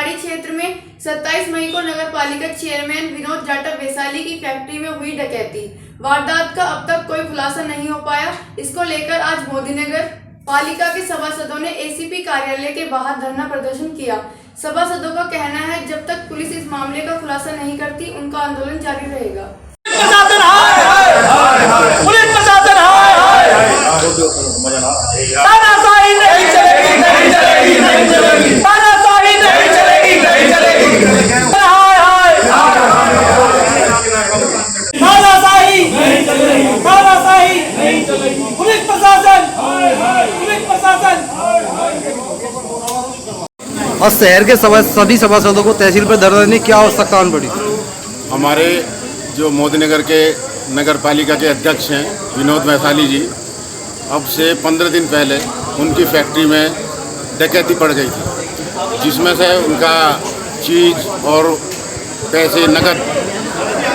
सरकारी क्षेत्र में 27 मई को नगर पालिका चेयरमैन विनोद जाटव वैशाली की फैक्ट्री में हुई डकैती। वारदात का अब तक कोई खुलासा नहीं हो पाया। इसको लेकर आज मोदीनगर पालिका के सभासदों ने एसीपी कार्यालय के बाहर धरना प्रदर्शन किया। सभासदों का कहना है जब तक पुलिस इस मामले का खुलासा नहीं करती उनका आंदोलन जारी रहेगा। और शहर के सभी सभासदों को तहसील पर धरना देने की क्या आवश्यकता पड़ी? हमारे जो मोदीनगर के नगर पालिका के अध्यक्ष हैं विनोद वैशाली जी, अब से 15 दिन पहले उनकी फैक्ट्री में डकैती पड़ गई थी, जिसमें से उनका चीज़ और पैसे नकद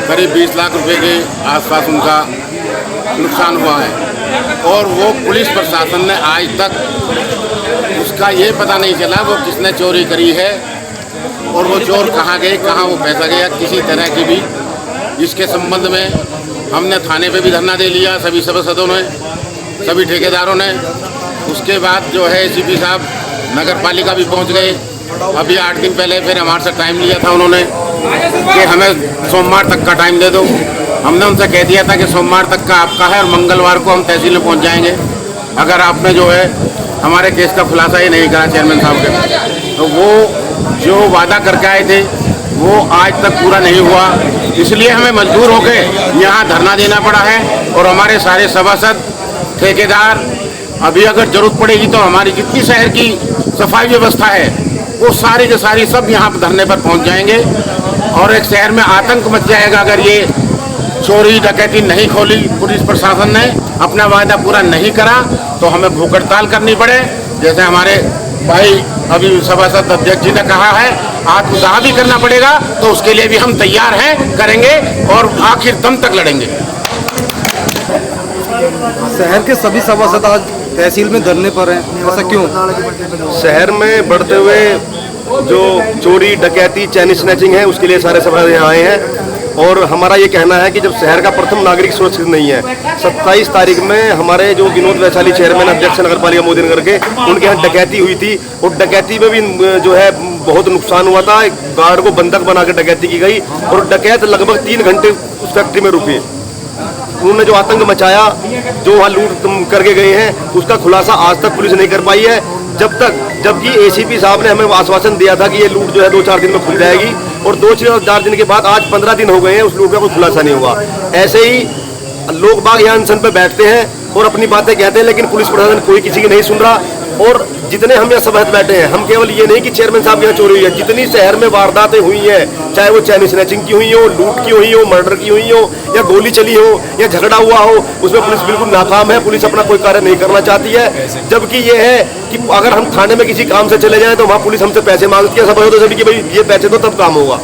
करीब 20 लाख रुपए के आसपास उनका नुकसान हुआ है। और वो पुलिस प्रशासन ने आज तक उसका ये पता नहीं चला वो किसने चोरी करी है और वो चोर कहाँ गए, कहाँ वो पैसा गया, किसी तरह की भी। इसके संबंध में हमने थाने पे भी धरना दे लिया, सभी सभासदों ने, सभी ठेकेदारों ने। उसके बाद जो है एसीपी साहब नगर पालिका भी पहुंच गए। अभी 8 दिन पहले फिर हमारे से टाइम लिया था उन्होंने कि हमें सोमवार तक का टाइम दे दो। हमने उनसे कह दिया था कि सोमवार तक का आपका है और मंगलवार को हम तहसील में पहुंच जाएंगे अगर आपने जो है हमारे केस का खुलासा ही नहीं करा चेयरमैन साहब के। तो वो जो वादा करके आए थे वो आज तक पूरा नहीं हुआ, इसलिए हमें मजबूर होकर यहाँ धरना देना पड़ा है। और हमारे सारे सभासद, ठेकेदार, अभी अगर जरूरत पड़ेगी तो हमारी जितनी शहर की सफाई व्यवस्था है वो सारी के सारी सब यहाँ पर धरने पर पहुँच जाएंगे। और एक शहर में आतंक मच जाएगा अगर ये चोरी डकैती नहीं खोली, पुलिस प्रशासन ने अपना वायदा पूरा नहीं करा तो हमें भूख हड़ताल करनी पड़े। जैसे हमारे भाई अभी सभासद अध्यक्ष जी ने कहा है, आत्मदाह भी करना पड़ेगा, तो उसके लिए भी हम तैयार हैं, करेंगे और आखिर दम तक लड़ेंगे। शहर के सभी सभासद आज तहसील में धरने पर हैं, ऐसा क्यों? शहर में बढ़ते हुए जो चोरी डकैती चैन स्नैचिंग है उसके लिए सारे सभासद यहाँ आए हैं। और हमारा ये कहना है कि जब शहर का प्रथम नागरिक सुरक्षित नहीं है, 27 तारीख में हमारे जो विनोद वैशाली चेयरमैन अध्यक्ष नगर पालिका मोदीनगर के, उनके यहाँ डकैती हुई थी और डकैती में भी जो है बहुत नुकसान हुआ था। गार्ड को बंधक बना के डकैती की गई और डकैत लगभग 3 घंटे उस फैक्ट्री में रुके। उन्होंने जो आतंक मचाया, जो वहाँ लूट करके गए हैं, उसका खुलासा आज तक पुलिस नहीं कर पाई है। जबकि एसीपी साहब ने हमें आश्वासन दिया था कि ये लूट जो है 2-4 दिन में खुल जाएगी, और 2-4 दिन के बाद आज 15 दिन हो गए हैं, उस लूट का कोई खुलासा नहीं हुआ। ऐसे ही लोग बाग यहाँ अनशन पे बैठते हैं और अपनी बातें कहते हैं, लेकिन पुलिस प्रशासन कोई किसी की नहीं सुन रहा। और जितने हम यहाँ सभासद बैठे हैं, हम केवल ये नहीं कि चेयरमैन साहब यहाँ चोरी हुई है, जितनी शहर में वारदातें हुई हैं, चाहे वो चैन स्नैचिंग की हुई हो, लूट की हुई हो, मर्डर की हुई हो, या गोली चली हो, या झगड़ा हुआ हो, उसमें पुलिस बिल्कुल नाकाम है। पुलिस अपना कोई कार्य नहीं करना चाहती है। जबकि ये है कि अगर हम थाने में किसी काम से चले जाएं तो वहाँ पुलिस हमसे पैसे मांगती है सभासदों से भी कि भाई ये पैसे दो तब काम होगा।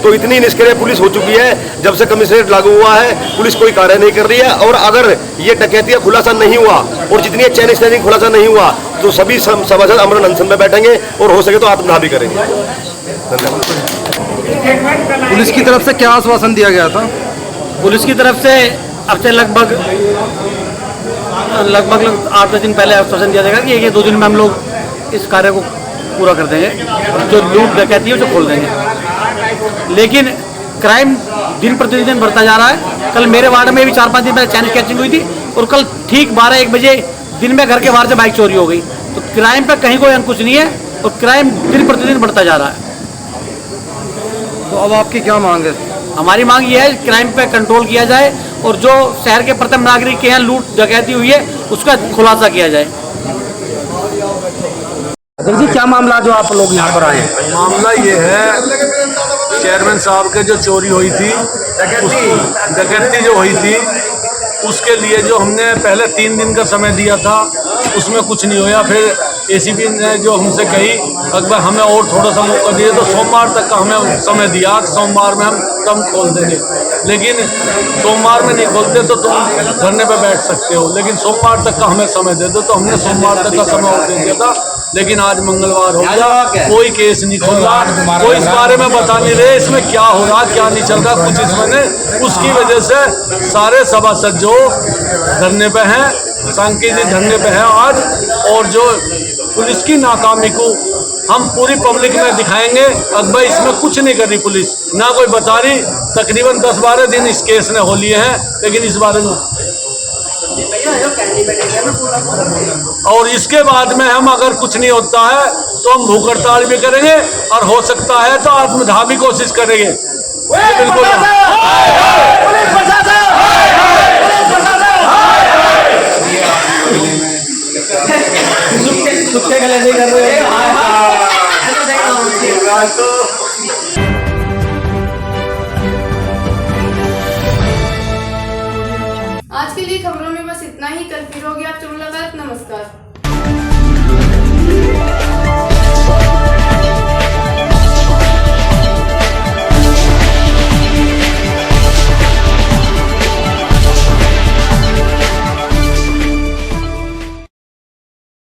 तो इतनी निष्क्रिय पुलिस हो चुकी है। जब से कमिश्नरेट लागू हुआ है पुलिस कोई कार्य नहीं कर रही है। और अगर ये डकैती का खुलासा नहीं हुआ और जितनी चैन स्नैचिंग खुलासा नहीं हुआ तो सभी सभासद अमरण अनशन में बैठेंगे और हो सके तो आत्मदाह भी करेंगे। धन्यवाद। पुलिस की तरफ से क्या आश्वासन दिया गया था? पुलिस की तरफ से अब से लगभग 8-10 दिन पहले आश्वासन दिया जाएगा कि ये 2 दिन में हम लोग इस कार्य को पूरा कर देंगे, जो लूट डकैती है उसे खोल देंगे। लेकिन क्राइम दिन प्रतिदिन बढ़ता जा रहा है। कल मेरे वार्ड में भी 4-5 दिन पहले चैन स्नैचिंग हुई थी और कल ठीक 12-1 बजे दिन में घर के बाहर से बाइक चोरी हो गई। तो क्राइम पर कहीं कोई अंकुश नहीं है और क्राइम दिन प्रतिदिन बढ़ता जा रहा है। तो अब आपकी क्या मांग है? हमारी मांग ये है क्राइम पे कंट्रोल किया जाए और जो शहर के प्रथम नागरिक के यहाँ लूट डकैती हुई है उसका खुलासा किया जाए। अध्यक्ष जी, क्या मामला जो आप लोग यहाँ पर आए हैं? मामला ये है, चेयरमैन साहब के जो चोरी हुई थी, डकैती जो हुई थी, उसके लिए जो हमने पहले 3 दिन का समय दिया था उसमें कुछ नहीं होया। फिर एसीपी ने जो हमसे कही अकबर हमें और थोड़ा सा मौका दिए तो सोमवार तक का हमें समय दिया कि सोमवार में हम तब खोल देंगे, लेकिन सोमवार में नहीं खोलते तो तुम धरने पर बैठ सकते हो, लेकिन सोमवार तक का हमें समय दे दो। तो हमने सोमवार तक का समय और दे दिया था, लेकिन आज मंगलवार हो गया, कोई केस नहीं खोल रहा, कोई इस बारे में बता नहीं रहे इसमें क्या हो रहा क्या नहीं चल रहा कुछ इसमें नहीं। उसकी वजह से सारे सभासद जो धरने पे हैं, सांकी जी धरने पे हैं आज, और जो पुलिस की नाकामी को हम पूरी पब्लिक में दिखाएंगे। अकबर इसमें कुछ नहीं कर रही पुलिस, ना कोई बता रही। तकरीबन 10-12 दिन इस केस ने हो लिए हैं, लेकिन इस बारे में और इसके बाद में हम अगर कुछ नहीं होता है तो हम भूख हड़ताल भी करेंगे, और हो सकता है तो आत्मदाह भी कोशिश करेंगे। बिल्कुल कुत्ते गले नहीं कर रहे। आज के लिए खबरों में बस इतना ही। कल फिर होगी आपसे मुलाकात। नमस्कार।